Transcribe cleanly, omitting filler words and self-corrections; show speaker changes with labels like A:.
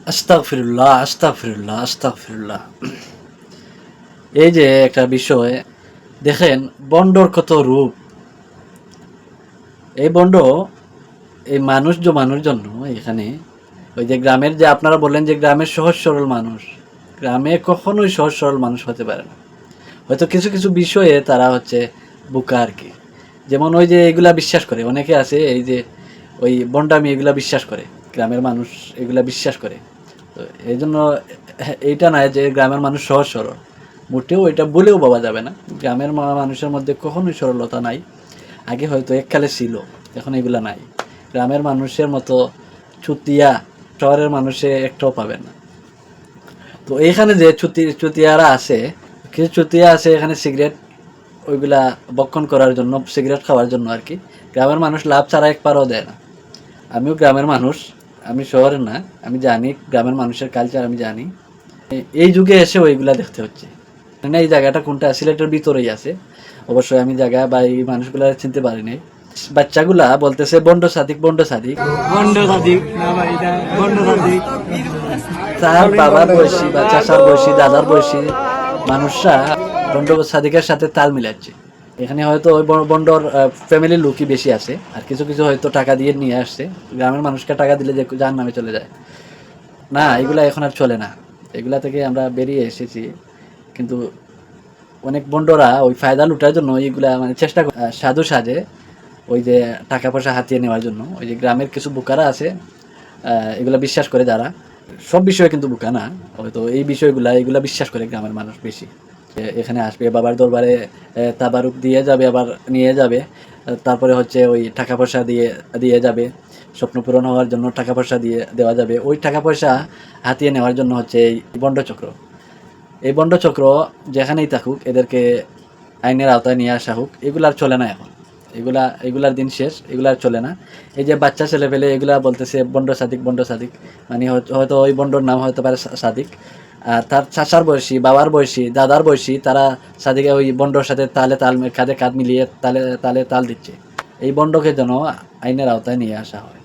A: আস্তাগফিরুল্লাহ, আস্তাগফিরুল্লাহ, আস্তাগফিরুল্লাহ। এই যে একটা বিষয় দেখেন, বন্ডর কত রূপ। এই বন্ড এই মানুষ জমানোর জন্য এখানে ওই যে গ্রামের, যে আপনারা বললেন যে গ্রামের সহজ সরল মানুষ, গ্রামে কখনোই সহজ সরল মানুষ হতে পারে না। হয়তো কিছু কিছু বিষয়ে তারা হচ্ছে বোকা আর কি। যেমন ওই যে এগুলা বিশ্বাস করে, অনেকে আছে এই যে ওই বন্ডামি এগুলা বিশ্বাস করে, গ্রামের মানুষ এগুলা বিশ্বাস করে। তো এই জন্য এইটা নয় যে গ্রামের মানুষ সহজ সরল, মোটেও এটা বলেও পাওয়া যাবে না। গ্রামের মানুষের মধ্যে কখনোই সরলতা নাই। আগে হয়তো এককালে ছিল, এখন এগুলা নাই। গ্রামের মানুষের মতো চুতিয়া শহরের মানুষে একটাও পাবেন না। তো এইখানে যে চুতিয়ারা আছে, কিছু চুতিয়া আছে এখানে সিগারেট ওইগুলা বক্ষণ করার জন্য, সিগারেট খাওয়ার জন্য আর কি। গ্রামের মানুষ লাভ ছাড়া এক পারও দেয় না। আমিও গ্রামের মানুষ, আমি শহরের না, আমি জানি গ্রামের মানুষের কালচার, আমি জানি। এই যুগে এসে ওইগুলা দেখতে হচ্ছে। মানে এই জায়গাটা কোনটা, সিলেটের ভিতরেই আছে অবশ্যই। আমি জায়গা বা এই মানুষগুলা চিনতে পারি নাই। বাচ্চাগুলা বলতেছে বন্ড সাদিক, বন্ড সাদিক,
B: বন্ড সাদিক না ভাই, এটা বন্ড সাদিক।
A: তার বাবার বয়সী বা চাচার বয়সী, দাদার বয়সী মানুষরা বন্ড সাদিকের সাথে তাল মিলাচ্ছে। এখানে হয়তো ওই বন্ডর ফ্যামিলির লোকই বেশি আছে, আর কিছু কিছু হয়তো টাকা দিয়ে নিয়ে আসছে। গ্রামের মানুষকে টাকা দিলে যে যার নামে চলে যায় না, এগুলা এখন আর চলে না। এগুলা থেকে আমরা বেরিয়ে এসেছি। কিন্তু অনেক বন্ডরা ওই ফায়দা লুটার জন্য এইগুলা মানে চেষ্টা করে সাধু সাজে, ওই যে টাকা পয়সা হাতিয়ে নেওয়ার জন্য। ওই যে গ্রামের কিছু বোকারা আছে, এগুলা বিশ্বাস করে, যারা সব বিষয়ে কিন্তু বোকা না, হয়তো এই বিষয়গুলা এগুলা বিশ্বাস করে গ্রামের মানুষ বেশি। এখানে আসবে, বাবার দরবারে তাবারুক দিয়ে যাবে, আবার নিয়ে যাবে, তারপরে হচ্ছে ওই টাকা পয়সা দিয়ে দিয়ে যাবে, স্বপ্ন পূরণ হওয়ার জন্য টাকা পয়সা দিয়ে দেওয়া যাবে। ওই টাকা পয়সা হাতিয়ে নেওয়ার জন্য হচ্ছে এই বন্ডচক্র। এই বন্ডচক্র যেখানেই থাকুক, এদেরকে আইনের আওতায় নিয়ে আসা হোক। এগুলার চলে না এখন, এগুলার দিন শেষ, এগুলার চলে না। এই যে বাচ্চা ছেলে পেলে এগুলা বলতেছে বন্ড সাদিক, বন্ড সাদিক, মানে হয়তো ওই বন্ডর নাম হতে পারে সাদিক। আর তার চাচার বয়সী, বাবার বয়সী, দাদার বয়সী, তারা সাদিকে ওই বন্ডর সাথে কাঁধে কাঁধ মিলিয়ে তালে তালে তাল দিচ্ছে। এই বন্ডকে যেন আইনের আওতায় নিয়ে আসা হয়।